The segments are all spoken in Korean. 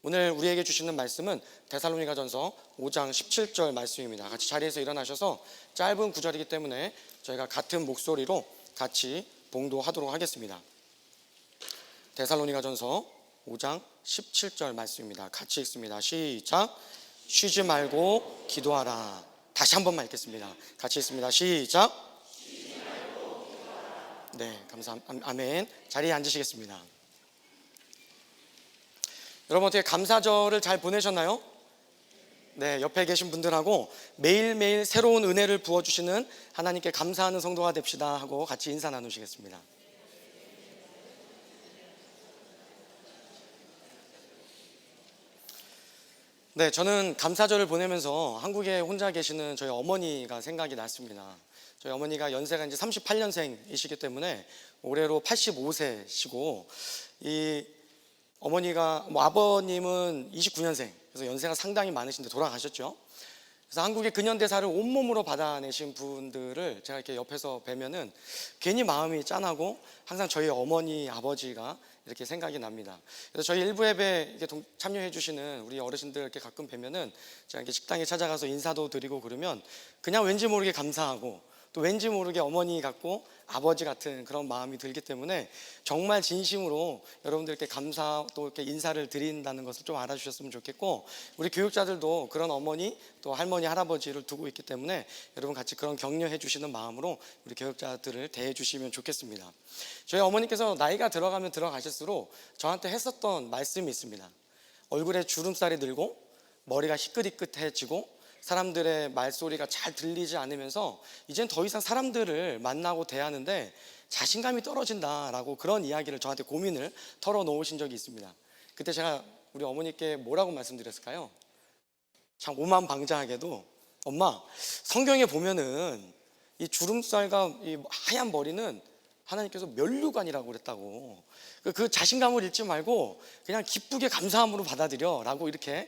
오늘 우리에게 주시는 말씀은 데살로니가전서 5장 17절 말씀입니다. 같이 자리에서 일어나셔서 짧은 구절이기 때문에 저희가 같은 목소리로 같이 봉독하도록 하겠습니다. 데살로니가전서 5장 17절 말씀입니다. 같이 읽습니다. 시작. 쉬지 말고 기도하라. 다시 한 번만 읽겠습니다. 같이 읽습니다. 시작. 네, 감사합니다. 아멘. 자리에 앉으시겠습니다. 여러분 어떻게 감사절을 잘 보내셨나요? 네, 옆에 계신 분들하고 매일매일 새로운 은혜를 부어주시는 하나님께 감사하는 성도가 됩시다 하고 같이 인사 나누시겠습니다. 네, 저는 감사절을 보내면서 한국에 혼자 계시는 저희 어머니가 생각이 났습니다. 저희 어머니가 연세가 이제 38년생이시기 때문에 올해로 85세시고 이 어머니가 아버님은 29년생, 그래서 연세가 상당히 많으신데 돌아가셨죠. 그래서 한국의 근현대사를 온몸으로 받아내신 분들을 제가 이렇게 옆에서 뵈면은 괜히 마음이 짠하고 항상 저희 어머니, 아버지가 이렇게 생각이 납니다. 그래서 저희 일부 예배 참여해 주시는 우리 어르신들 이렇게 가끔 뵈면은 제가 이렇게 식당에 찾아가서 인사도 드리고 그러면 그냥 왠지 모르게 감사하고 또 왠지 모르게 어머니 같고 아버지 같은 그런 마음이 들기 때문에 정말 진심으로 여러분들께 감사 또 이렇게 인사를 드린다는 것을 좀 알아주셨으면 좋겠고, 우리 교육자들도 그런 어머니 또 할머니 할아버지를 두고 있기 때문에 여러분 같이 그런 격려해 주시는 마음으로 우리 교육자들을 대해 주시면 좋겠습니다. 저희 어머니께서 나이가 들어가면 들어가실수록 저한테 했었던 말씀이 있습니다. 얼굴에 주름살이 늘고 머리가 희끗희끗해지고 사람들의 말소리가 잘 들리지 않으면서 이젠 더 이상 사람들을 만나고 대하는데 자신감이 떨어진다라고 그런 이야기를 저한테 고민을 털어놓으신 적이 있습니다. 그때 제가 우리 어머니께 뭐라고 말씀드렸을까요? 참 오만방자하게도 엄마, 성경에 보면은 이 주름살과 이 하얀 머리는 하나님께서 면류관이라고 그랬다고, 그 자신감을 잃지 말고 그냥 기쁘게 감사함으로 받아들여 라고 이렇게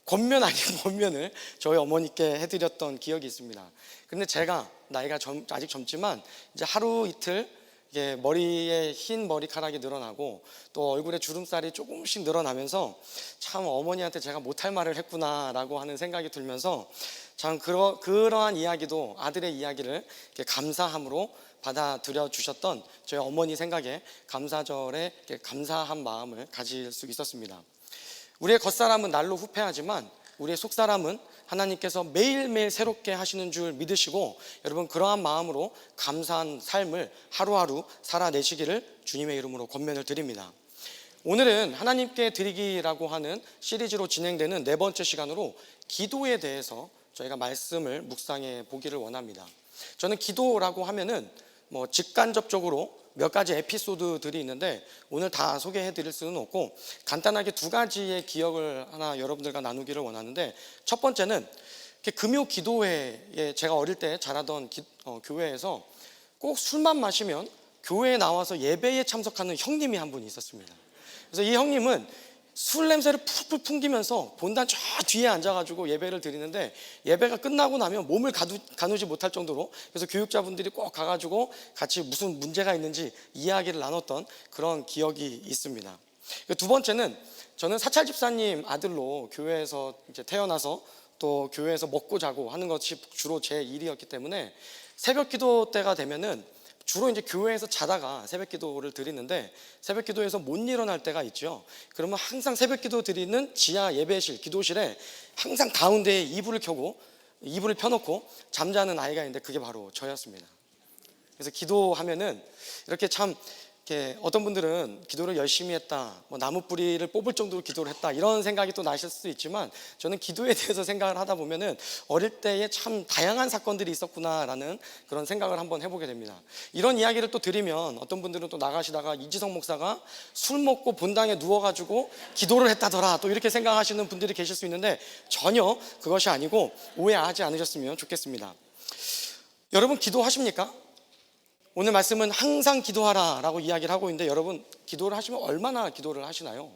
권면 아닌 권면을 저희 어머니께 해드렸던 기억이 있습니다. 근데 제가 나이가 아직 젊지만 이제 하루 이틀 이게 머리에 흰 머리카락이 늘어나고 또 얼굴에 주름살이 조금씩 늘어나면서 참 어머니한테 제가 못할 말을 했구나라고 하는 생각이 들면서 참 그러한 이야기도 아들의 이야기를 이렇게 감사함으로 받아들여 주셨던 저희 어머니 생각에 감사절에 감사한 마음을 가질 수 있었습니다. 우리의 겉사람은 날로 후패하지만 우리의 속사람은 하나님께서 매일매일 새롭게 하시는 줄 믿으시고, 여러분 그러한 마음으로 감사한 삶을 하루하루 살아내시기를 주님의 이름으로 권면을 드립니다. 오늘은 하나님께 드리기라고 하는 시리즈로 진행되는 네 번째 시간으로 기도에 대해서 저희가 말씀을 묵상해 보기를 원합니다. 저는 기도라고 하면은 직간접적으로 몇 가지 에피소드들이 있는데 오늘 다 소개해 드릴 수는 없고 간단하게 두 가지의 기억을 하나 여러분들과 나누기를 원하는데, 첫 번째는 금요 기도회에 제가 어릴 때 자라던 교회에서 꼭 술만 마시면 교회에 나와서 예배에 참석하는 형님이 한 분이 있었습니다. 그래서 이 형님은 술 냄새를 풀풀 풍기면서 본단 저 뒤에 앉아가지고 예배를 드리는데 예배가 끝나고 나면 몸을 가누지 못할 정도로, 그래서 교육자분들이 꼭 가가지고 같이 무슨 문제가 있는지 이야기를 나눴던 그런 기억이 있습니다. 두 번째는 저는 사찰 집사님 아들로 교회에서 이제 태어나서 또 교회에서 먹고 자고 하는 것이 주로 제 일이었기 때문에 새벽 기도 때가 되면은 주로 이제 교회에서 자다가 새벽 기도를 드리는데 새벽 기도에서 못 일어날 때가 있죠. 그러면 항상 새벽 기도 드리는 지하 예배실, 기도실에 항상 가운데에 이불을 펴놓고 잠자는 아이가 있는데 그게 바로 저였습니다. 그래서 기도하면은 이렇게 참 어떤 분들은 기도를 열심히 했다, 나무 뿌리를 뽑을 정도로 기도를 했다, 이런 생각이 또 나실 수도 있지만 저는 기도에 대해서 생각을 하다 보면은 어릴 때에 참 다양한 사건들이 있었구나라는 그런 생각을 한번 해보게 됩니다. 이런 이야기를 또 드리면 어떤 분들은 또 나가시다가 이지성 목사가 술 먹고 본당에 누워가지고 기도를 했다더라 또 이렇게 생각하시는 분들이 계실 수 있는데 전혀 그것이 아니고 오해하지 않으셨으면 좋겠습니다. 여러분 기도하십니까? 오늘 말씀은 항상 기도하라 라고 이야기를 하고 있는데 여러분 기도를 하시면 얼마나 기도를 하시나요?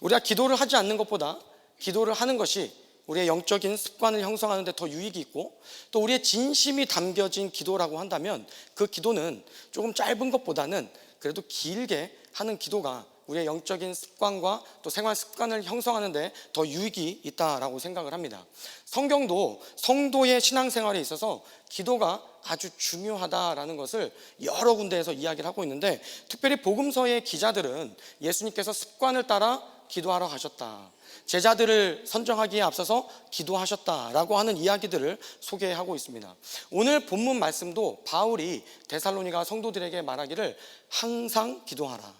우리가 기도를 하지 않는 것보다 기도를 하는 것이 우리의 영적인 습관을 형성하는 데 더 유익이 있고, 또 우리의 진심이 담겨진 기도라고 한다면 그 기도는 조금 짧은 것보다는 그래도 길게 하는 기도가 우리의 영적인 습관과 또 생활 습관을 형성하는 데 더 유익이 있다라고 생각을 합니다. 성경도 성도의 신앙생활에 있어서 기도가 아주 중요하다라는 것을 여러 군데에서 이야기를 하고 있는데, 특별히 복음서의 기자들은 예수님께서 습관을 따라 기도하러 가셨다, 제자들을 선정하기에 앞서서 기도하셨다라고 하는 이야기들을 소개하고 있습니다. 오늘 본문 말씀도 바울이 데살로니가 성도들에게 말하기를 항상 기도하라,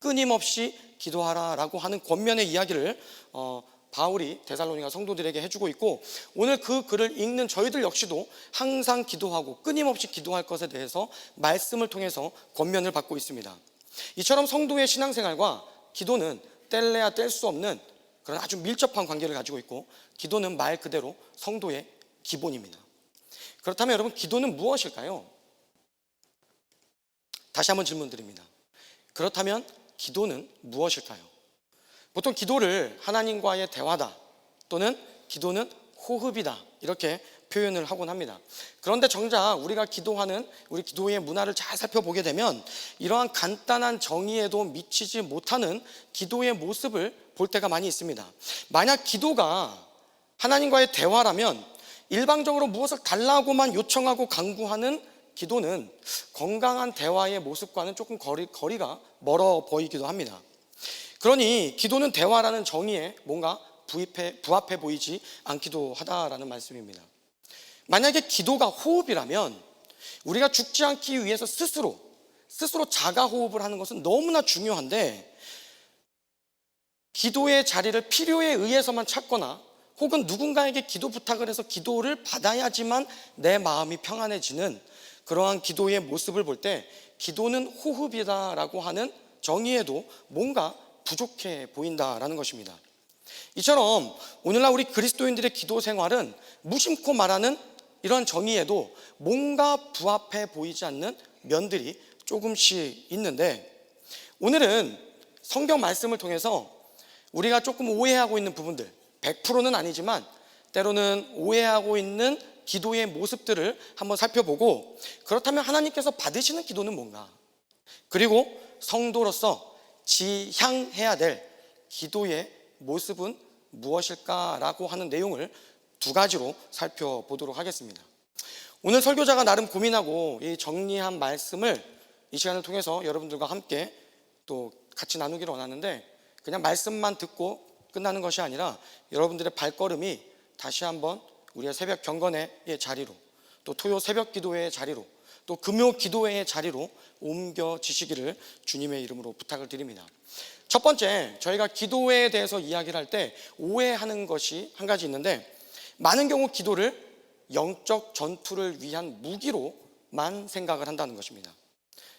끊임없이 기도하라 라고 하는 권면의 이야기를 바울이 데살로니가 성도들에게 해주고 있고, 오늘 그 글을 읽는 저희들 역시도 항상 기도하고 끊임없이 기도할 것에 대해서 말씀을 통해서 권면을 받고 있습니다. 이처럼 성도의 신앙생활과 기도는 뗄래야 뗄 수 없는 그런 아주 밀접한 관계를 가지고 있고, 기도는 말 그대로 성도의 기본입니다. 그렇다면 여러분, 기도는 무엇일까요? 다시 한번 질문 드립니다. 그렇다면 기도는 무엇일까요? 보통 기도를 하나님과의 대화다, 또는 기도는 호흡이다, 이렇게 표현을 하곤 합니다. 그런데 정작 우리가 기도하는 우리 기도의 문화를 잘 살펴보게 되면 이러한 간단한 정의에도 미치지 못하는 기도의 모습을 볼 때가 많이 있습니다. 만약 기도가 하나님과의 대화라면 일방적으로 무엇을 달라고만 요청하고 강구하는 기도는 건강한 대화의 모습과는 조금 거리가 멀어 보이기도 합니다. 그러니 기도는 대화라는 정의에 뭔가 부합해 보이지 않기도 하다라는 말씀입니다. 만약에 기도가 호흡이라면 우리가 죽지 않기 위해서 스스로 자가 호흡을 하는 것은 너무나 중요한데, 기도의 자리를 필요에 의해서만 찾거나 혹은 누군가에게 기도 부탁을 해서 기도를 받아야지만 내 마음이 평안해지는 그러한 기도의 모습을 볼 때 기도는 호흡이다라고 하는 정의에도 뭔가 부족해 보인다라는 것입니다. 이처럼 오늘날 우리 그리스도인들의 기도 생활은 무심코 말하는 이런 정의에도 뭔가 부합해 보이지 않는 면들이 조금씩 있는데, 오늘은 성경 말씀을 통해서 우리가 조금 오해하고 있는 부분들, 100%는 아니지만 때로는 오해하고 있는 기도의 모습들을 한번 살펴보고, 그렇다면 하나님께서 받으시는 기도는 뭔가, 그리고 성도로서 지향해야 될 기도의 모습은 무엇일까라고 하는 내용을 두 가지로 살펴보도록 하겠습니다. 오늘 설교자가 나름 고민하고 이 정리한 말씀을 이 시간을 통해서 여러분들과 함께 또 같이 나누기를 원하는데, 그냥 말씀만 듣고 끝나는 것이 아니라 여러분들의 발걸음이 다시 한번 우리의 새벽 경건의 자리로, 또 토요 새벽 기도회의 자리로, 또 금요 기도회의 자리로 옮겨지시기를 주님의 이름으로 부탁을 드립니다. 첫 번째, 저희가 기도회에 대해서 이야기를 할 때 오해하는 것이 한 가지 있는데, 많은 경우 기도를 영적 전투를 위한 무기로만 생각을 한다는 것입니다.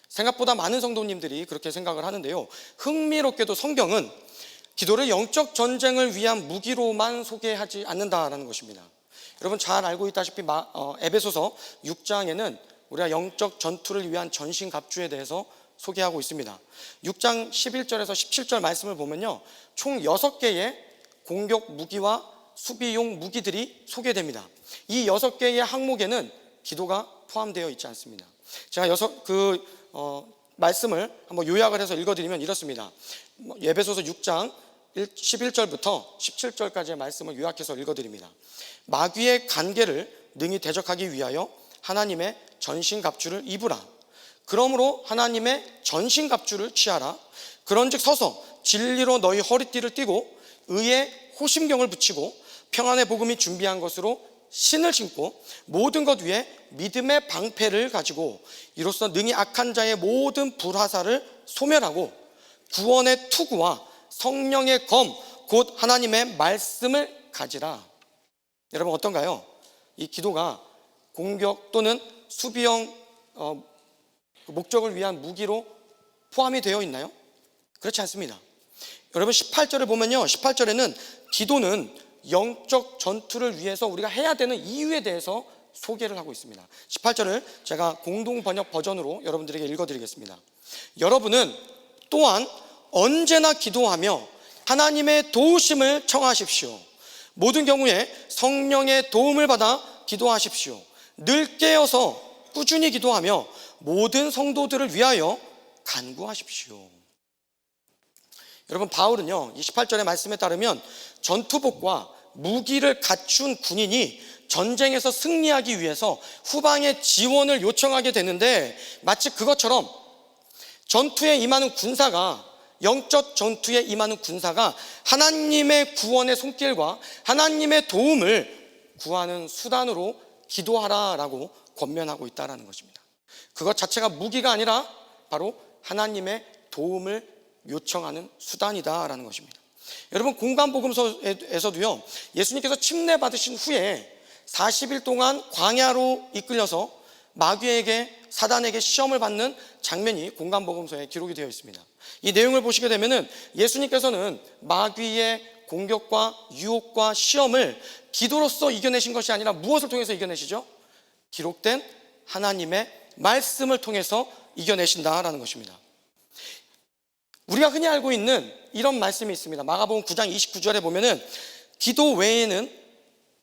생각보다 많은 성도님들이 그렇게 생각을 하는데요, 흥미롭게도 성경은 기도를 영적 전쟁을 위한 무기로만 소개하지 않는다는 것입니다. 여러분 잘 알고 있다시피 에베소서 6장에는 우리가 영적 전투를 위한 전신갑주에 대해서 소개하고 있습니다. 6장 11절에서 17절 말씀을 보면요, 총 6개의 공격 무기와 수비용 무기들이 소개됩니다. 이 6개의 항목에는 기도가 포함되어 있지 않습니다. 제가 말씀을 한번 요약을 해서 읽어드리면 이렇습니다. 에베소서 6장 11절부터 17절까지의 말씀을 요약해서 읽어드립니다. 마귀의 간계를 능히 대적하기 위하여 하나님의 전신갑주를 입으라. 그러므로 하나님의 전신갑주를 취하라. 그런즉 서서 진리로 너희 허리띠를 띠고 의의 호심경을 붙이고 평안의 복음이 준비한 것으로 신을 신고 모든 것 위에 믿음의 방패를 가지고 이로써 능히 악한 자의 모든 불화살을 소멸하고 구원의 투구와 성령의 검 곧 하나님의 말씀을 가지라. 여러분 어떤가요? 이 기도가 공격 또는 수비형 목적을 위한 무기로 포함이 되어 있나요? 그렇지 않습니다. 여러분 18절을 보면요, 18절에는 기도는 영적 전투를 위해서 우리가 해야 되는 이유에 대해서 소개를 하고 있습니다. 18절을 제가 공동 번역 버전으로 여러분들에게 읽어드리겠습니다. 여러분은 또한 언제나 기도하며 하나님의 도우심을 청하십시오. 모든 경우에 성령의 도움을 받아 기도하십시오. 늘 깨어서 꾸준히 기도하며 모든 성도들을 위하여 간구하십시오. 여러분, 바울은요, 28절의 말씀에 따르면 전투복과 무기를 갖춘 군인이 전쟁에서 승리하기 위해서 후방의 지원을 요청하게 되는데, 마치 그것처럼 전투에 임하는 군사가, 영적 전투에 임하는 군사가 하나님의 구원의 손길과 하나님의 도움을 구하는 수단으로 기도하라라고 권면하고 있다는 것입니다. 그것 자체가 무기가 아니라 바로 하나님의 도움을 요청하는 수단이다라는 것입니다. 여러분, 공관복음서에서도요, 예수님께서 침례 받으신 후에 40일 동안 광야로 이끌려서 마귀에게, 사단에게 시험을 받는 장면이 공관복음서에 기록이 되어 있습니다. 이 내용을 보시게 되면은 예수님께서는 마귀의 공격과 유혹과 시험을 기도로서 이겨내신 것이 아니라 무엇을 통해서 이겨내시죠? 기록된 하나님의 말씀을 통해서 이겨내신다라는 것입니다. 우리가 흔히 알고 있는 이런 말씀이 있습니다. 마가복음 9장 29절에 보면은 기도 외에는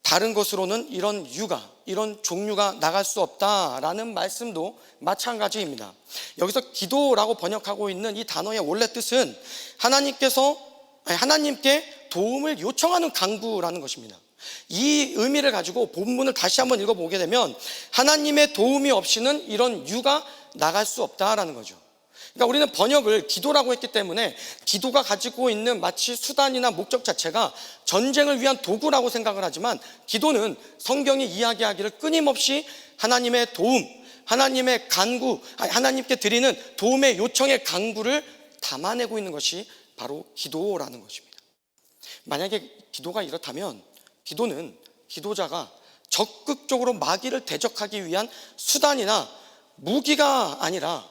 다른 것으로는 이런 종류가 나갈 수 없다라는 말씀도 마찬가지입니다. 여기서 기도라고 번역하고 있는 이 단어의 원래 뜻은 하나님께 도움을 요청하는 간구라는 것입니다. 이 의미를 가지고 본문을 다시 한번 읽어보게 되면 하나님의 도움이 없이는 이런 유가 나갈 수 없다라는 거죠. 그러니까 우리는 번역을 기도라고 했기 때문에 기도가 가지고 있는 마치 수단이나 목적 자체가 전쟁을 위한 도구라고 생각을 하지만, 기도는 성경이 이야기하기를 끊임없이 하나님의 도움, 하나님의 간구, 하나님께 드리는 도움의 요청의 간구를 담아내고 있는 것이 바로 기도라는 것입니다. 만약에 기도가 이렇다면 기도는 기도자가 적극적으로 마귀를 대적하기 위한 수단이나 무기가 아니라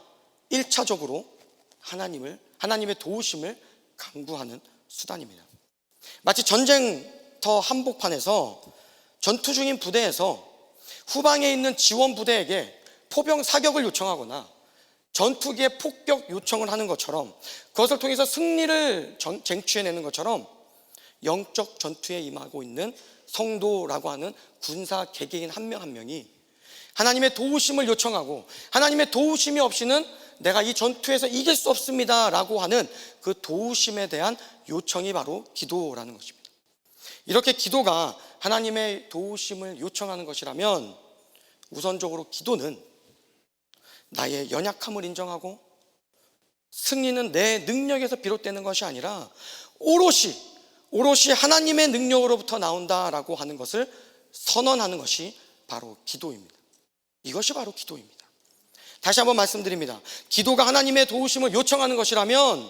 1차적으로 하나님의 도우심을 간구하는 수단입니다. 마치 전쟁터 한복판에서 전투 중인 부대에서 후방에 있는 지원 부대에게 포병 사격을 요청하거나 전투기에 폭격 요청을 하는 것처럼, 그것을 통해서 승리를 쟁취해내는 것처럼 영적 전투에 임하고 있는 성도라고 하는 군사 개개인 한 명 한 명이 하나님의 도우심을 요청하고, 하나님의 도우심이 없이는 내가 이 전투에서 이길 수 없습니다 라고 하는 그 도우심에 대한 요청이 바로 기도라는 것입니다. 이렇게 기도가 하나님의 도우심을 요청하는 것이라면, 우선적으로 기도는 나의 연약함을 인정하고 승리는 내 능력에서 비롯되는 것이 아니라 오롯이 하나님의 능력으로부터 나온다라고 하는 것을 선언하는 것이 바로 기도입니다. 이것이 바로 기도입니다. 다시 한번 말씀드립니다. 기도가 하나님의 도우심을 요청하는 것이라면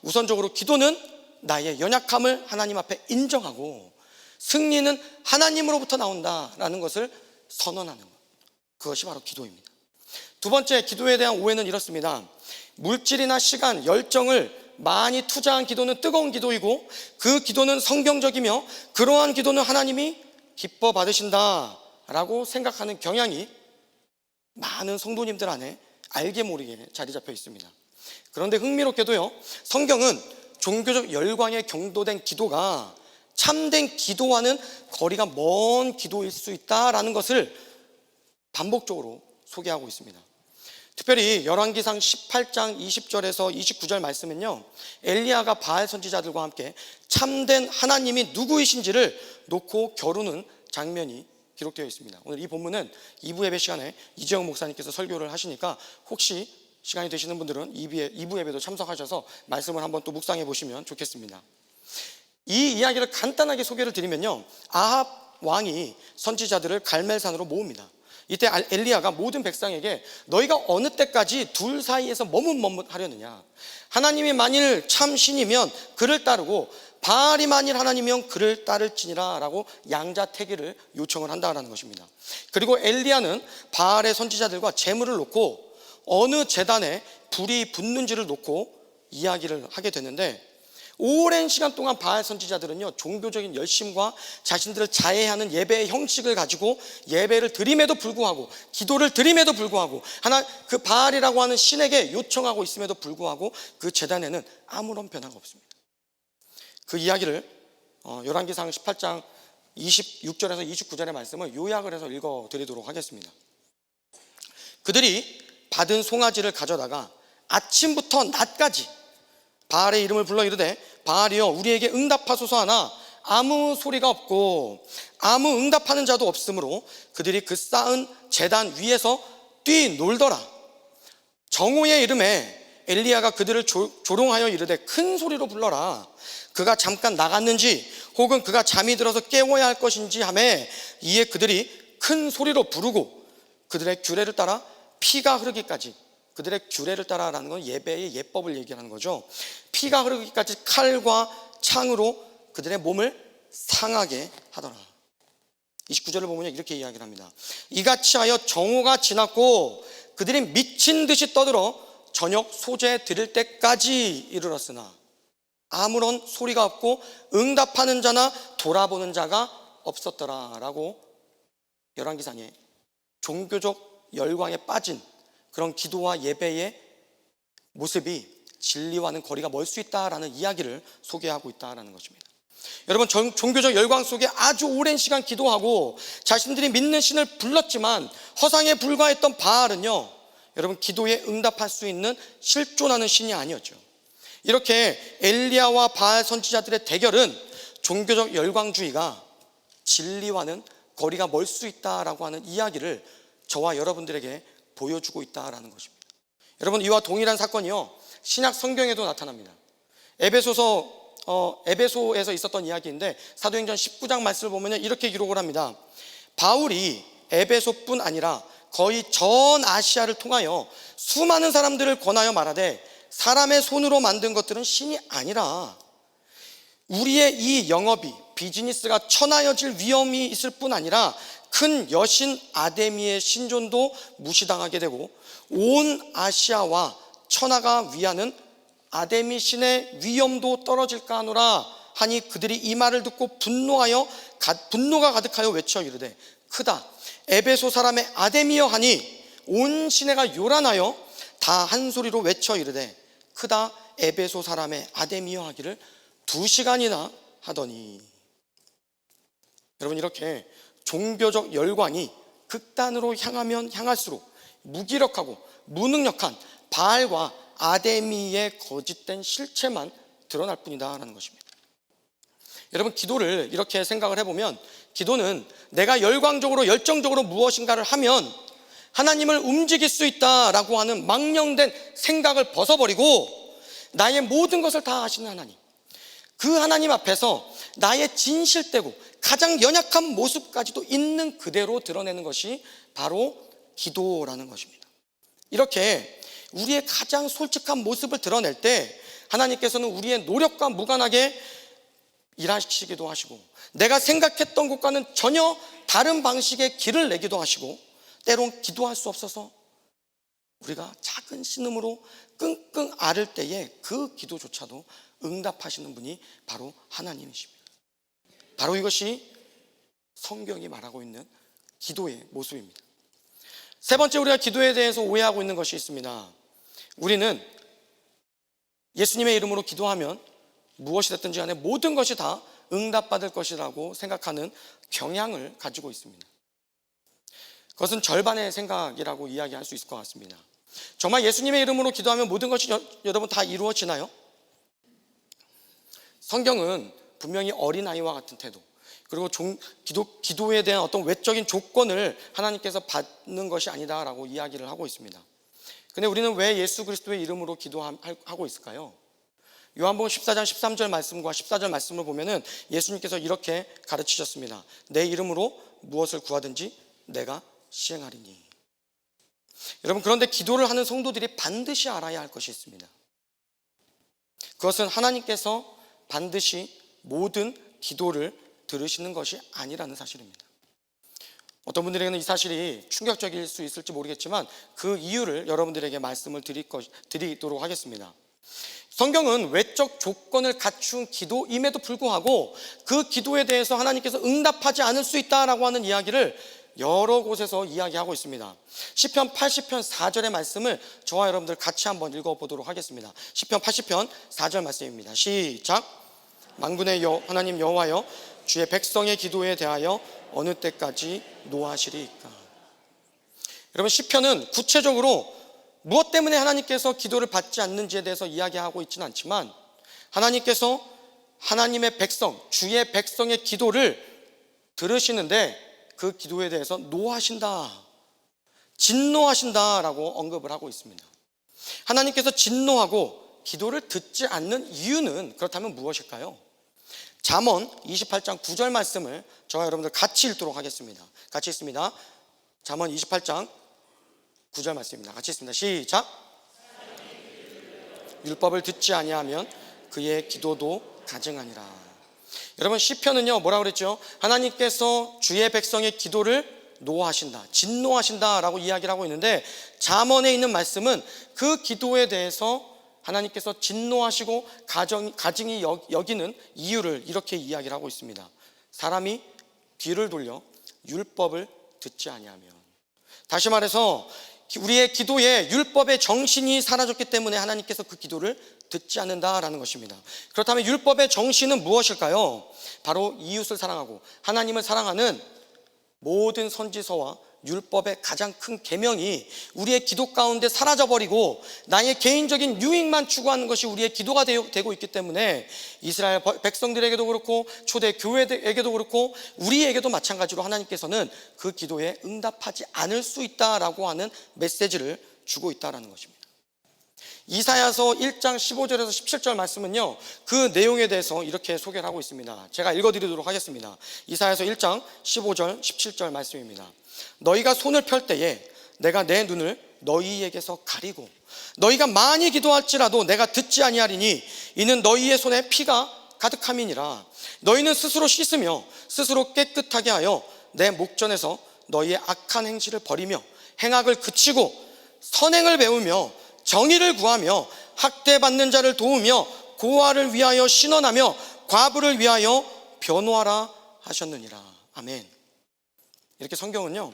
우선적으로 기도는 나의 연약함을 하나님 앞에 인정하고 승리는 하나님으로부터 나온다라는 것을 선언하는 것, 그것이 바로 기도입니다. 두 번째, 기도에 대한 오해는 이렇습니다. 물질이나 시간, 열정을 많이 투자한 기도는 뜨거운 기도이고, 그 기도는 성경적이며 그러한 기도는 하나님이 기뻐 받으신다라고 생각하는 경향이 많은 성도님들 안에 알게 모르게 자리 잡혀 있습니다. 그런데 흥미롭게도요, 성경은 종교적 열광에 경도된 기도가 참된 기도와는 거리가 먼 기도일 수 있다라는 것을 반복적으로 소개하고 있습니다. 특별히 열왕기상 18장 20절에서 29절 말씀은요, 엘리야가 바알 선지자들과 함께 참된 하나님이 누구이신지를 놓고 겨루는 장면이 기록되어 있습니다. 오늘 이 본문은 2부 예배 시간에 이재영 목사님께서 설교를 하시니까 혹시 시간이 되시는 분들은 2부 예배도 참석하셔서 말씀을 한번 또 묵상해 보시면 좋겠습니다. 이 이야기를 간단하게 소개를 드리면요, 아합 왕이 선지자들을 갈멜산으로 모읍니다. 이때 엘리야가 모든 백성에게 너희가 어느 때까지 둘 사이에서 머뭇머뭇하려느냐, 하나님이 만일 참 신이면 그를 따르고 바알이 만일 하나님이면 그를 따를지니라 라고 양자택일을 요청을 한다는 것입니다. 그리고 엘리야는 바알의 선지자들과 제물을 놓고 어느 제단에 불이 붙는지를 놓고 이야기를 하게 되는데, 오랜 시간 동안 바알 선지자들은요, 종교적인 열심과 자신들을 자해하는 예배의 형식을 가지고 예배를 드림에도 불구하고, 기도를 드림에도 불구하고, 그 바알이라고 하는 신에게 요청하고 있음에도 불구하고 그 제단에는 아무런 변화가 없습니다. 그 이야기를 열왕기상 18장 26절에서 29절의 말씀을 요약을 해서 읽어드리도록 하겠습니다. 그들이 받은 송아지를 가져다가 아침부터 낮까지 바알의 이름을 불러 이르되 바알이여 우리에게 응답하소서 하나 아무 소리가 없고 아무 응답하는 자도 없으므로 그들이 그 쌓은 제단 위에서 뛰놀더라. 정오의 이름에 엘리야가 그들을 조롱하여 이르되 큰 소리로 불러라. 그가 잠깐 나갔는지 혹은 그가 잠이 들어서 깨워야 할 것인지 하매 이에 그들이 큰 소리로 부르고 그들의 규례를 따라 피가 흐르기까지, 그들의 규례를 따라라는 건 예배의 예법을 얘기하는 거죠. 피가 흐르기까지 칼과 창으로 그들의 몸을 상하게 하더라. 29절을 보면 이렇게 이야기를 합니다. 이같이 하여 정오가 지났고 그들이 미친 듯이 떠들어 저녁 소재 드릴 때까지 이르렀으나 아무런 소리가 없고 응답하는 자나 돌아보는 자가 없었더라 라고 열왕기상에 종교적 열광에 빠진 그런 기도와 예배의 모습이 진리와는 거리가 멀 수 있다라는 이야기를 소개하고 있다는 것입니다. 여러분, 종교적 열광 속에 아주 오랜 시간 기도하고 자신들이 믿는 신을 불렀지만 허상에 불과했던 바알은요, 여러분, 기도에 응답할 수 있는 실존하는 신이 아니었죠. 이렇게 엘리야와 바알 선지자들의 대결은 종교적 열광주의가 진리와는 거리가 멀 수 있다라고 하는 이야기를 저와 여러분들에게 보여주고 있다라는 것입니다. 여러분, 이와 동일한 사건이요, 신약 성경에도 나타납니다. 에베소에서 있었던 이야기인데 사도행전 19장 말씀을 보면 이렇게 기록을 합니다. 바울이 에베소뿐 아니라 거의 전 아시아를 통하여 수많은 사람들을 권하여 말하되 사람의 손으로 만든 것들은 신이 아니라 우리의 이 영업이 비즈니스가 천하여질 위험이 있을 뿐 아니라 큰 여신 아데미의 신존도 무시당하게 되고 온 아시아와 천하가 위하는 아데미 신의 위엄도 떨어질까 하노라 하니 그들이 이 말을 듣고 분노가 가득하여 외쳐 이르되 크다 에베소 사람의 아데미여 하니 온 시내가 요란하여 다 한 소리로 외쳐 이르되 크다 에베소 사람의 아데미여 하기를 2시간이나 하더니. 여러분, 이렇게 종교적 열광이 극단으로 향하면 향할수록 무기력하고 무능력한 바알과 아데미의 거짓된 실체만 드러날 뿐이다라는 것입니다. 여러분, 기도를 이렇게 생각을 해보면 기도는 내가 열광적으로 열정적으로 무엇인가를 하면 하나님을 움직일 수 있다라고 하는 망령된 생각을 벗어버리고 나의 모든 것을 다 아시는 하나님, 그 하나님 앞에서 나의 진실되고 가장 연약한 모습까지도 있는 그대로 드러내는 것이 바로 기도라는 것입니다. 이렇게 우리의 가장 솔직한 모습을 드러낼 때 하나님께서는 우리의 노력과 무관하게 일하시기도 하시고 내가 생각했던 것과는 전혀 다른 방식의 길을 내기도 하시고 때론 기도할 수 없어서 우리가 작은 신음으로 끙끙 앓을 때에 그 기도조차도 응답하시는 분이 바로 하나님이십니다. 바로 이것이 성경이 말하고 있는 기도의 모습입니다. 세 번째, 우리가 기도에 대해서 오해하고 있는 것이 있습니다. 우리는 예수님의 이름으로 기도하면 무엇이 됐든지 간에 모든 것이 다 응답받을 것이라고 생각하는 경향을 가지고 있습니다. 그것은 절반의 생각이라고 이야기할 수 있을 것 같습니다. 정말 예수님의 이름으로 기도하면 모든 것이 여러분 다 이루어지나요? 성경은 분명히 어린아이와 같은 태도, 그리고 기도에 대한 어떤 외적인 조건을 하나님께서 받는 것이 아니다라고 이야기를 하고 있습니다. 근데 우리는 왜 예수 그리스도의 이름으로 기도하고 있을까요? 요한복음 14장 13절 말씀과 14절 말씀을 보면은 예수님께서 이렇게 가르치셨습니다. 내 이름으로 무엇을 구하든지 내가 시행하리니. 여러분, 그런데 기도를 하는 성도들이 반드시 알아야 할 것이 있습니다. 그것은 하나님께서 반드시 모든 기도를 들으시는 것이 아니라는 사실입니다. 어떤 분들에게는 이 사실이 충격적일 수 있을지 모르겠지만 그 이유를 여러분들에게 말씀을 드리도록 하겠습니다. 성경은 외적 조건을 갖춘 기도임에도 불구하고 그 기도에 대해서 하나님께서 응답하지 않을 수 있다라고 하는 이야기를 여러 곳에서 이야기하고 있습니다. 시편 80편 4절의 말씀을 저와 여러분들 같이 한번 읽어보도록 하겠습니다. 시편 80편 4절 말씀입니다. 시작. 만군의 하나님 여호와여, 주의 백성의 기도에 대하여 어느 때까지 노하시리이까. 여러분, 시편은 구체적으로 무엇 때문에 하나님께서 기도를 받지 않는지에 대해서 이야기하고 있지는 않지만 하나님께서 하나님의 백성, 주의 백성의 기도를 들으시는데 그 기도에 대해서 노하신다, 진노하신다라고 언급을 하고 있습니다. 하나님께서 진노하고 기도를 듣지 않는 이유는 그렇다면 무엇일까요? 잠언 28장 9절 말씀을 저와 여러분들 같이 읽도록 하겠습니다. 같이 읽습니다. 잠언 28장 9절 말씀입니다. 같이 읽습니다. 시작. 율법을 듣지 아니하면 그의 기도도 가증하니라. 여러분, 시편은요 뭐라고 그랬죠? 하나님께서 주의 백성의 기도를 노하신다, 진노하신다라고 이야기를 하고 있는데, 잠언에 있는 말씀은 그 기도에 대해서 하나님께서 진노하시고 가증히 여기는 이유를 이렇게 이야기를 하고 있습니다. 사람이 귀를 돌려 율법을 듣지 아니하면. 다시 말해서 우리의 기도에 율법의 정신이 사라졌기 때문에 하나님께서 그 기도를 듣지 않는다라는 것입니다. 그렇다면 율법의 정신은 무엇일까요? 바로 이웃을 사랑하고 하나님을 사랑하는 모든 선지서와 율법의 가장 큰 계명이 우리의 기도 가운데 사라져버리고 나의 개인적인 유익만 추구하는 것이 우리의 기도가 되고 있기 때문에 이스라엘 백성들에게도 그렇고 초대 교회에게도 그렇고 우리에게도 마찬가지로 하나님께서는 그 기도에 응답하지 않을 수 있다라고 하는 메시지를 주고 있다는 것입니다. 이사야서 1장 15절에서 17절 말씀은요 그 내용에 대해서 이렇게 소개를 하고 있습니다. 제가 읽어드리도록 하겠습니다. 이사야서 1장 15절 17절 말씀입니다. 너희가 손을 펼 때에 내가 내 눈을 너희에게서 가리고 너희가 많이 기도할지라도 내가 듣지 아니하리니 이는 너희의 손에 피가 가득함이니라. 너희는 스스로 씻으며 스스로 깨끗하게 하여 내 목전에서 너희의 악한 행실을 버리며 행악을 그치고 선행을 배우며 정의를 구하며 학대받는 자를 도우며 고아를 위하여 신원하며 과부를 위하여 변호하라 하셨느니라. 아멘. 이렇게 성경은요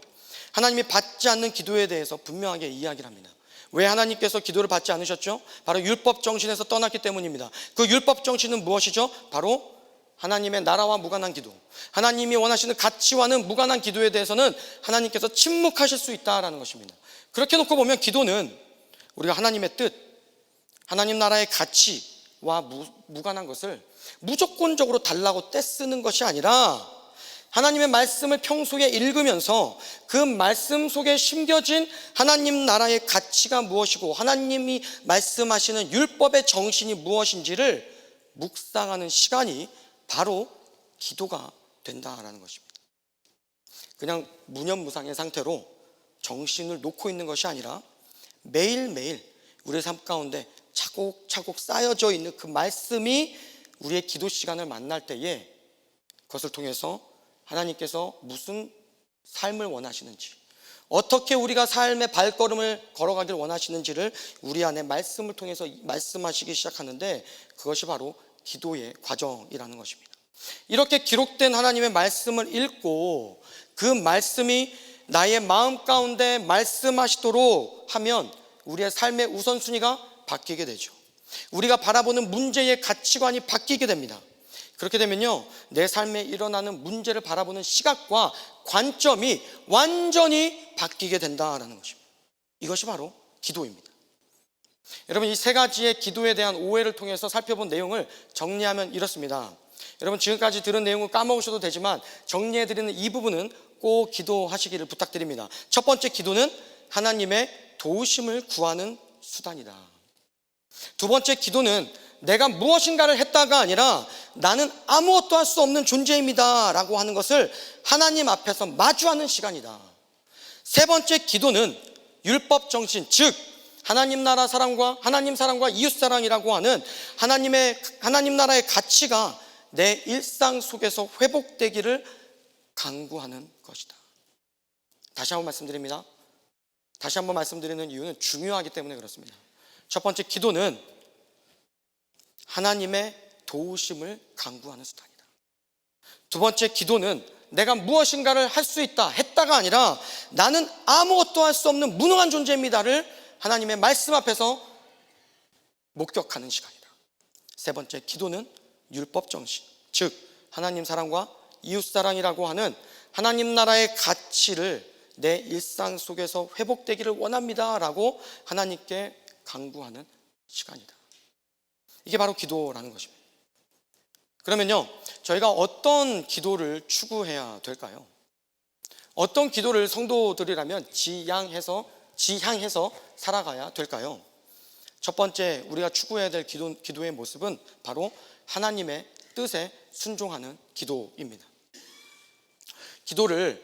하나님이 받지 않는 기도에 대해서 분명하게 이야기를 합니다. 왜 하나님께서 기도를 받지 않으셨죠? 바로 율법 정신에서 떠났기 때문입니다. 그 율법 정신은 무엇이죠? 바로 하나님의 나라와 무관한 기도, 하나님이 원하시는 가치와는 무관한 기도에 대해서는 하나님께서 침묵하실 수 있다는 것입니다. 그렇게 놓고 보면 기도는 우리가 하나님의 뜻, 하나님 나라의 가치와 무관한 것을 무조건적으로 달라고 떼쓰는 것이 아니라 하나님의 말씀을 평소에 읽으면서 그 말씀 속에 심겨진 하나님 나라의 가치가 무엇이고 하나님이 말씀하시는 율법의 정신이 무엇인지를 묵상하는 시간이 바로 기도가 된다라는 것입니다. 그냥 무념무상의 상태로 정신을 놓고 있는 것이 아니라 매일매일 우리의 삶 가운데 차곡차곡 쌓여져 있는 그 말씀이 우리의 기도 시간을 만날 때에 그것을 통해서 하나님께서 무슨 삶을 원하시는지, 어떻게 우리가 삶의 발걸음을 걸어가길 원하시는지를 우리 안에 말씀을 통해서 말씀하시기 시작하는데 그것이 바로 기도의 과정이라는 것입니다. 이렇게 기록된 하나님의 말씀을 읽고 그 말씀이 나의 마음 가운데 말씀하시도록 하면 우리의 삶의 우선순위가 바뀌게 되죠. 우리가 바라보는 문제의 가치관이 바뀌게 됩니다. 그렇게 되면요 내 삶에 일어나는 문제를 바라보는 시각과 관점이 완전히 바뀌게 된다는 것입니다. 이것이 바로 기도입니다. 여러분, 이 세 가지의 기도에 대한 오해를 통해서 살펴본 내용을 정리하면 이렇습니다. 여러분, 지금까지 들은 내용을 까먹으셔도 되지만 정리해드리는 이 부분은 꼭 기도하시기를 부탁드립니다. 첫 번째, 기도는 하나님의 도우심을 구하는 수단이다. 두 번째, 기도는 내가 무엇인가를 했다가 아니라 나는 아무것도 할 수 없는 존재입니다 라고 하는 것을 하나님 앞에서 마주하는 시간이다. 세 번째, 기도는 율법 정신, 즉 하나님 나라 사랑과 하나님 사랑과 이웃 사랑이라고 하는 하나님 나라의 가치가 내 일상 속에서 회복되기를 간구하는 것이다. 다시 한번 말씀드립니다. 다시 한번 말씀드리는 이유는 중요하기 때문에 그렇습니다. 첫 번째, 기도는 하나님의 도우심을 간구하는 수단이다. 두 번째, 기도는 내가 무엇인가를 할 수 있다 했다가 아니라 나는 아무것도 할 수 없는 무능한 존재입니다를 하나님의 말씀 앞에서 목격하는 시간이다. 세 번째, 기도는 율법 정신, 즉 하나님 사랑과 이웃 사랑이라고 하는 하나님 나라의 가치를 내 일상 속에서 회복되기를 원합니다 라고 하나님께 간구하는 시간이다. 이게 바로 기도라는 것입니다. 그러면요, 저희가 어떤 기도를 추구해야 될까요? 어떤 기도를 성도들이라면 지향해서 살아가야 될까요? 첫 번째 우리가 추구해야 될 기도의 모습은 바로 하나님의 뜻에 순종하는 기도입니다. 기도를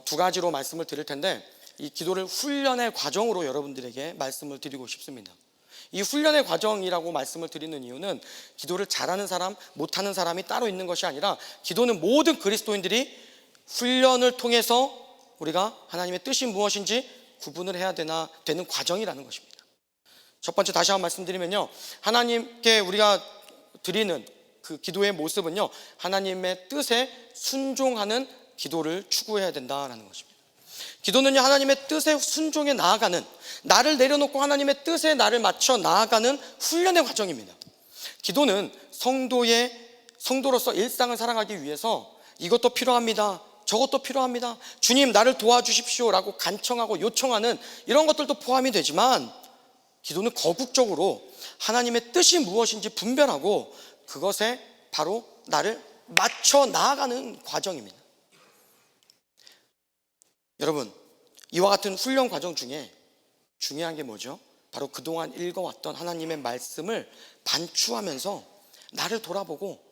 두 가지로 말씀을 드릴 텐데, 이 기도를 훈련의 과정으로 여러분들에게 말씀을 드리고 싶습니다. 이 훈련의 과정이라고 말씀을 드리는 이유는 기도를 잘하는 사람, 못하는 사람이 따로 있는 것이 아니라, 기도는 모든 그리스도인들이 훈련을 통해서 우리가 하나님의 뜻이 무엇인지 구분을 해야 되는 과정이라는 것입니다. 첫 번째 다시 한번 말씀드리면요, 하나님께 우리가 드리는 그 기도의 모습은요, 하나님의 뜻에 순종하는 기도를 추구해야 된다는 것입니다. 기도는요, 하나님의 뜻에 순종해 나아가는, 나를 내려놓고 하나님의 뜻에 나를 맞춰 나아가는 훈련의 과정입니다. 기도는 성도로서 일상을 살아가기 위해서 이것도 필요합니다, 저것도 필요합니다, 주님 나를 도와주십시오 라고 간청하고 요청하는 이런 것들도 포함이 되지만, 기도는 거국적으로 하나님의 뜻이 무엇인지 분별하고 그것에 바로 나를 맞춰 나아가는 과정입니다. 여러분, 이와 같은 훈련 과정 중에 중요한 게 뭐죠? 바로 그동안 읽어왔던 하나님의 말씀을 반추하면서 나를 돌아보고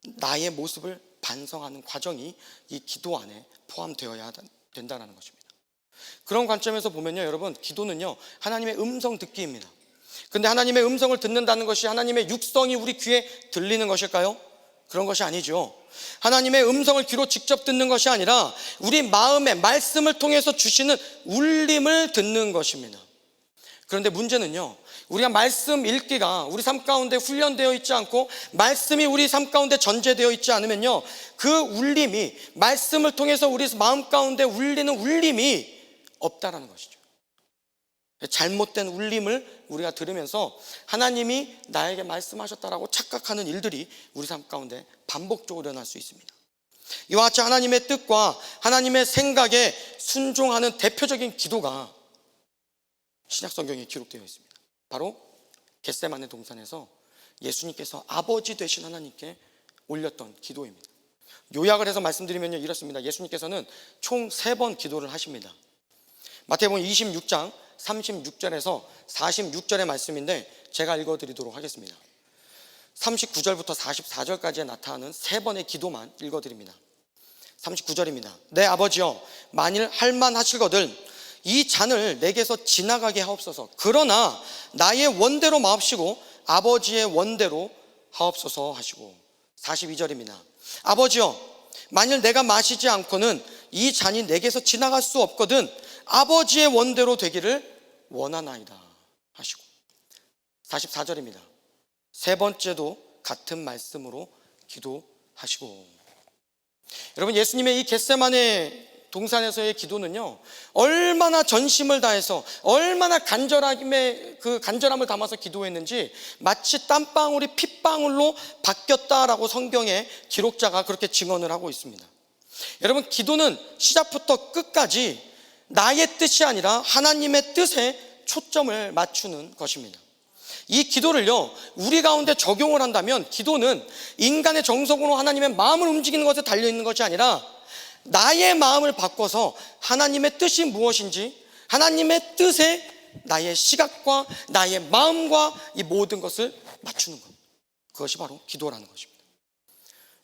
나의 모습을 반성하는 과정이 이 기도 안에 포함되어야 된다는 것입니다. 그런 관점에서 보면요, 여러분, 기도는요, 하나님의 음성 듣기입니다. 근데 하나님의 음성을 듣는다는 것이 하나님의 육성이 우리 귀에 들리는 것일까요? 그런 것이 아니죠. 하나님의 음성을 귀로 직접 듣는 것이 아니라 우리 마음의 말씀을 통해서 주시는 울림을 듣는 것입니다. 그런데 문제는요, 우리가 말씀 읽기가 우리 삶 가운데 훈련되어 있지 않고 말씀이 우리 삶 가운데 전제되어 있지 않으면요, 그 울림이, 말씀을 통해서 우리 마음 가운데 울리는 울림이 없다라는 것이죠. 잘못된 울림을 우리가 들으면서 하나님이 나에게 말씀하셨다라고 착각하는 일들이 우리 삶 가운데 반복적으로 일어날 수 있습니다. 이와 같이 하나님의 뜻과 하나님의 생각에 순종하는 대표적인 기도가 신약 성경에 기록되어 있습니다. 바로 겟세마네 동산에서 예수님께서 아버지 되신 하나님께 올렸던 기도입니다. 요약을 해서 말씀드리면 이렇습니다. 예수님께서는 총 3번 기도를 하십니다. 마태복음 26장 36절에서 46절의 말씀인데 제가 읽어드리도록 하겠습니다. 39절부터 44절까지에 나타나는 3번의 기도만 읽어드립니다. 39절입니다. 내 아버지여, 만일 할만하시거든 이 잔을 내게서 지나가게 하옵소서. 그러나 나의 원대로 마옵시고 아버지의 원대로 하옵소서 하시고, 42절입니다. 아버지여, 만일 내가 마시지 않고는 이 잔이 내게서 지나갈 수 없거든 아버지의 원대로 되기를 원하나이다 하시고, 44절입니다. 3번째도 같은 말씀으로 기도하시고. 여러분, 예수님의 이 겟세마네 동산에서의 기도는요, 얼마나 전심을 다해서 얼마나 그 간절함을 담아서 기도했는지 마치 땀방울이 핏방울로 바뀌었다라고 성경의 기록자가 그렇게 증언을 하고 있습니다. 여러분, 기도는 시작부터 끝까지 나의 뜻이 아니라 하나님의 뜻에 초점을 맞추는 것입니다. 이 기도를요, 우리 가운데 적용을 한다면 기도는 인간의 정석으로 하나님의 마음을 움직이는 것에 달려있는 것이 아니라 나의 마음을 바꿔서 하나님의 뜻이 무엇인지, 하나님의 뜻에 나의 시각과 나의 마음과 이 모든 것을 맞추는 것, 그것이 바로 기도라는 것입니다.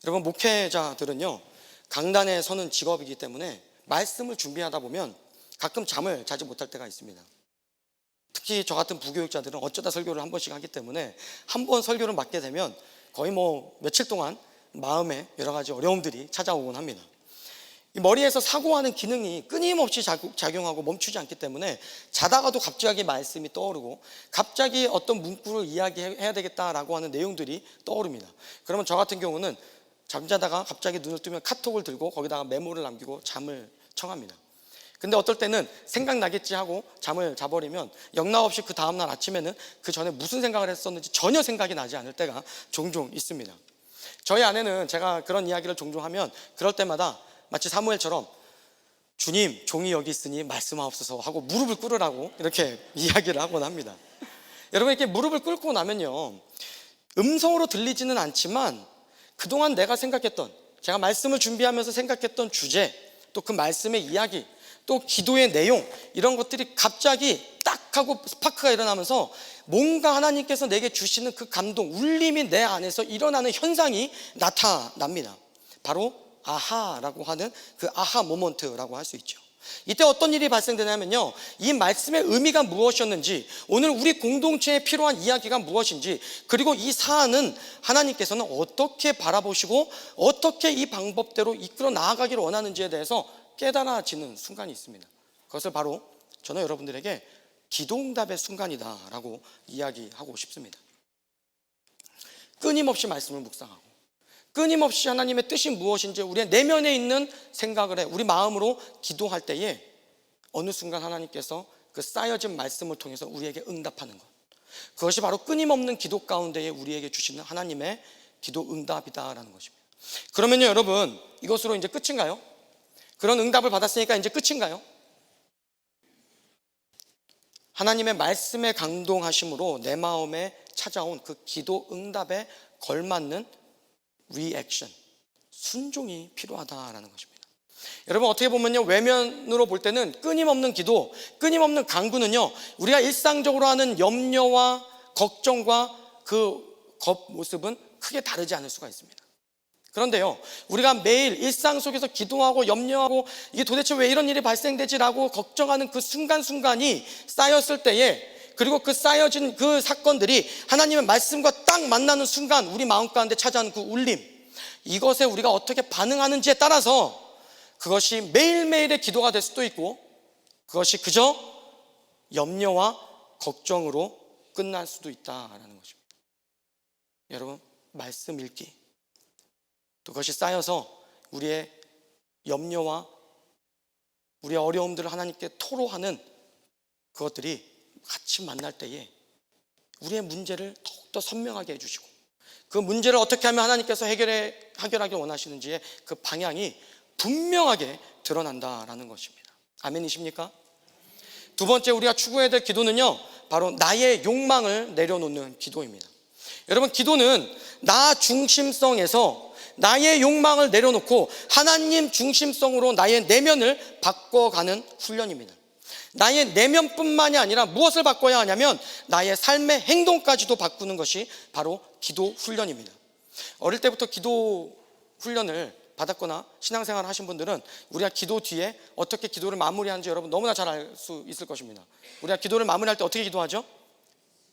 여러분, 목회자들은요, 강단에 서는 직업이기 때문에 말씀을 준비하다 보면 가끔 잠을 자지 못할 때가 있습니다. 특히 저 같은 부교육자들은 어쩌다 설교를 한 번씩 하기 때문에 한 번 설교를 맡게 되면 거의 며칠 동안 마음에 여러 가지 어려움들이 찾아오곤 합니다. 이 머리에서 사고하는 기능이 끊임없이 작용하고 멈추지 않기 때문에 자다가도 갑자기 말씀이 떠오르고 갑자기 어떤 문구를 이야기해야 되겠다라고 하는 내용들이 떠오릅니다. 그러면 저 같은 경우는 잠자다가 갑자기 눈을 뜨면 카톡을 들고 거기다가 메모를 남기고 잠을 청합니다. 근데 어떨 때는 생각나겠지 하고 잠을 자버리면 영락없이 그 다음날 아침에는 그 전에 무슨 생각을 했었는지 전혀 생각이 나지 않을 때가 종종 있습니다. 저희 아내는 제가 그런 이야기를 종종 하면 그럴 때마다 마치 사무엘처럼 주님, 종이 여기 있으니 말씀하옵소서 하고 무릎을 꿇으라고 이렇게 이야기를 하곤 합니다. 여러분, 이렇게 무릎을 꿇고 나면요, 음성으로 들리지는 않지만 그동안 내가 생각했던, 제가 말씀을 준비하면서 생각했던 주제, 또 그 말씀의 이야기, 또 기도의 내용, 이런 것들이 갑자기 딱 하고 스파크가 일어나면서 뭔가 하나님께서 내게 주시는 그 감동, 울림이 내 안에서 일어나는 현상이 나타납니다. 바로 아하라고 하는 그 아하 모먼트라고 할 수 있죠. 이때 어떤 일이 발생되냐면요, 이 말씀의 의미가 무엇이었는지, 오늘 우리 공동체에 필요한 이야기가 무엇인지, 그리고 이 사안은 하나님께서는 어떻게 바라보시고 어떻게 이 방법대로 이끌어 나아가기를 원하는지에 대해서 깨달아지는 순간이 있습니다. 그것을 바로 저는 여러분들에게 기도응답의 순간이다라고 이야기하고 싶습니다. 끊임없이 말씀을 묵상하고, 끊임없이 하나님의 뜻이 무엇인지 우리의 내면에 있는 생각을 해 우리 마음으로 기도할 때에 어느 순간 하나님께서 그 쌓여진 말씀을 통해서 우리에게 응답하는 것, 그것이 바로 끊임없는 기도 가운데에 우리에게 주시는 하나님의 기도 응답이다라는 것입니다. 그러면요 여러분, 이것으로 이제 끝인가요? 그런 응답을 받았으니까 이제 끝인가요? 하나님의 말씀에 감동하심으로 내 마음에 찾아온 그 기도 응답에 걸맞는 리액션, 순종이 필요하다라는 것입니다. 여러분, 어떻게 보면요, 외면으로 볼 때는 끊임없는 기도, 끊임없는 간구는요, 우리가 일상적으로 하는 염려와 걱정과 그 겉모습은 크게 다르지 않을 수가 있습니다. 그런데요, 우리가 매일 일상 속에서 기도하고 염려하고 이게 도대체 왜 이런 일이 발생되지라고 걱정하는 그 순간순간이 쌓였을 때에, 그리고 그 쌓여진 그 사건들이 하나님의 말씀과 딱 만나는 순간 우리 마음 가운데 찾아오는 그 울림, 이것에 우리가 어떻게 반응하는지에 따라서 그것이 매일매일의 기도가 될 수도 있고, 그것이 그저 염려와 걱정으로 끝날 수도 있다라는 것입니다. 여러분, 말씀 읽기, 그것이 쌓여서 우리의 염려와 우리의 어려움들을 하나님께 토로하는 그것들이 같이 만날 때에 우리의 문제를 더욱더 선명하게 해주시고, 그 문제를 어떻게 하면 하나님께서 해결하길 원하시는지의 그 방향이 분명하게 드러난다라는 것입니다. 아멘이십니까? 두 번째 우리가 추구해야 될 기도는요, 바로 나의 욕망을 내려놓는 기도입니다. 여러분, 기도는 나 중심성에서 나의 욕망을 내려놓고 하나님 중심성으로 나의 내면을 바꿔가는 훈련입니다. 나의 내면뿐만이 아니라 무엇을 바꿔야 하냐면 나의 삶의 행동까지도 바꾸는 것이 바로 기도 훈련입니다. 어릴 때부터 기도 훈련을 받았거나 신앙생활을 하신 분들은 우리가 기도 뒤에 어떻게 기도를 마무리하는지 여러분 너무나 잘 알 수 있을 것입니다. 우리가 기도를 마무리할 때 어떻게 기도하죠?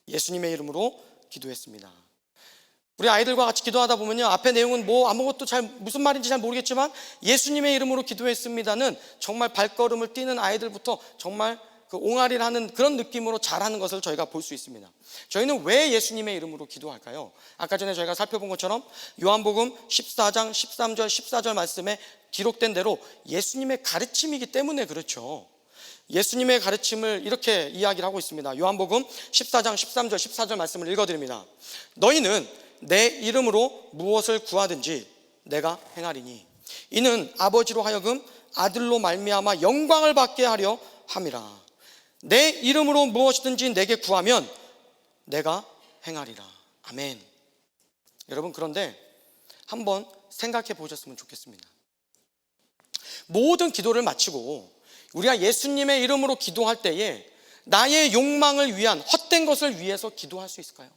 예수님의 이름으로 기도했습니다. 우리 아이들과 같이 기도하다 보면요, 앞에 내용은 뭐 아무것도 무슨 말인지 잘 모르겠지만 예수님의 이름으로 기도했습니다는 정말 발걸음을 뛰는 아이들부터 정말 그 옹알이를 하는 그런 느낌으로 잘하는 것을 저희가 볼 수 있습니다. 저희는 왜 예수님의 이름으로 기도할까요? 아까 전에 저희가 살펴본 것처럼 요한복음 14장 13절 14절 말씀에 기록된 대로 예수님의 가르침이기 때문에 그렇죠. 예수님의 가르침을 이렇게 이야기를 하고 있습니다. 요한복음 14장 13절 14절 말씀을 읽어드립니다. 너희는 내 이름으로 무엇을 구하든지 내가 행하리니 이는 아버지로 하여금 아들로 말미암아 영광을 받게 하려 함이라. 내 이름으로 무엇이든지 내게 구하면 내가 행하리라. 아멘. 여러분, 그런데 한번 생각해 보셨으면 좋겠습니다. 모든 기도를 마치고 우리가 예수님의 이름으로 기도할 때에 나의 욕망을 위한 헛된 것을 위해서 기도할 수 있을까요?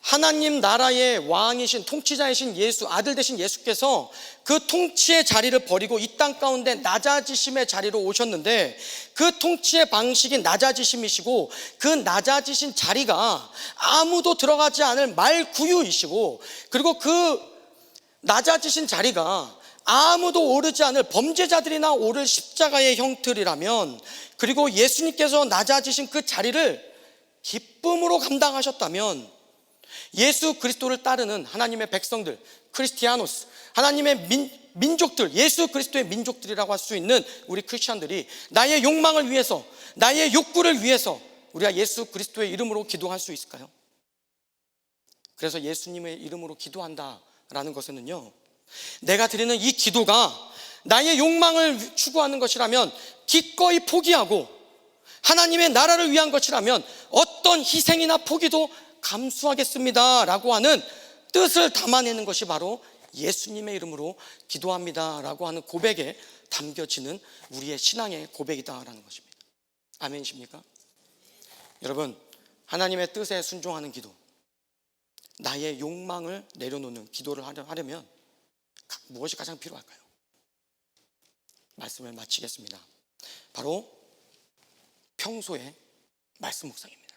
하나님 나라의 왕이신 통치자이신 예수, 아들 되신 예수께서 그 통치의 자리를 버리고 이 땅 가운데 낮아지심의 자리로 오셨는데, 그 통치의 방식이 낮아지심이시고 그 낮아지신 자리가 아무도 들어가지 않을 말구유이시고, 그리고 그 낮아지신 자리가 아무도 오르지 않을 범죄자들이나 오를 십자가의 형틀이라면, 그리고 예수님께서 낮아지신 그 자리를 기쁨으로 감당하셨다면, 예수 그리스도를 따르는 하나님의 백성들, 크리스티아노스, 하나님의 민족들, 예수 그리스도의 민족들이라고 할 수 있는 우리 크리스찬들이 나의 욕망을 위해서, 나의 욕구를 위해서 우리가 예수 그리스도의 이름으로 기도할 수 있을까요? 그래서 예수님의 이름으로 기도한다라는 것은요, 내가 드리는 이 기도가 나의 욕망을 추구하는 것이라면 기꺼이 포기하고, 하나님의 나라를 위한 것이라면 어떤 희생이나 포기도 감수하겠습니다 라고 하는 뜻을 담아내는 것이 바로 예수님의 이름으로 기도합니다 라고 하는 고백에 담겨지는 우리의 신앙의 고백이다라는 것입니다. 아멘이십니까? 여러분, 하나님의 뜻에 순종하는 기도, 나의 욕망을 내려놓는 기도를 하려면 무엇이 가장 필요할까요? 말씀을 마치겠습니다. 바로 평소에 말씀 묵상입니다.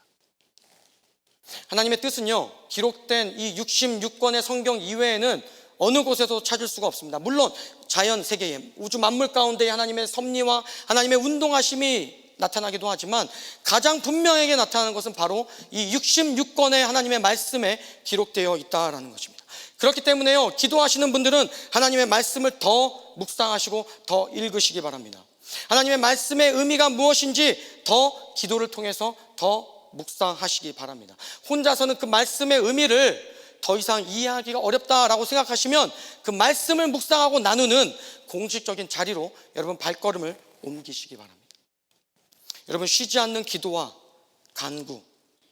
하나님의 뜻은요, 기록된 이 66권의 성경 이외에는 어느 곳에도 찾을 수가 없습니다. 물론 자연 세계에, 우주 만물 가운데 하나님의 섭리와 하나님의 운동하심이 나타나기도 하지만 가장 분명하게 나타나는 것은 바로 이 66권의 하나님의 말씀에 기록되어 있다라는 것입니다. 그렇기 때문에요, 기도하시는 분들은 하나님의 말씀을 더 묵상하시고 더 읽으시기 바랍니다. 하나님의 말씀의 의미가 무엇인지 더 기도를 통해서 더 묵상하시기 바랍니다. 혼자서는 그 말씀의 의미를 더 이상 이해하기가 어렵다라고 생각하시면 그 말씀을 묵상하고 나누는 공식적인 자리로 여러분 발걸음을 옮기시기 바랍니다. 여러분, 쉬지 않는 기도와 간구,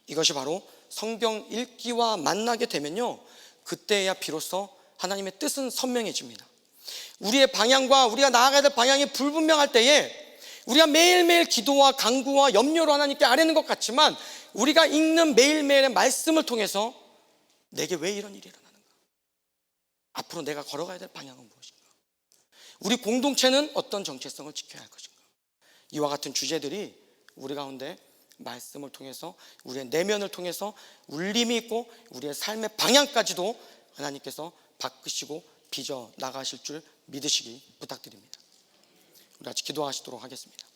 이것이 바로 성경 읽기와 만나게 되면요, 그때야 비로소 하나님의 뜻은 선명해집니다. 우리의 방향과 우리가 나아가야 될 방향이 불분명할 때에 우리가 매일매일 기도와 간구와 염려로 하나님께 아뢰는 것 같지만 우리가 읽는 매일매일의 말씀을 통해서 내게 왜 이런 일이 일어나는가? 앞으로 내가 걸어가야 될 방향은 무엇인가? 우리 공동체는 어떤 정체성을 지켜야 할 것인가? 이와 같은 주제들이 우리 가운데 말씀을 통해서 우리의 내면을 통해서 울림이 있고 우리의 삶의 방향까지도 하나님께서 바꾸시고 빚어 나가실 줄 믿으시기 부탁드립니다. 우리 같이 기도하시도록 하겠습니다.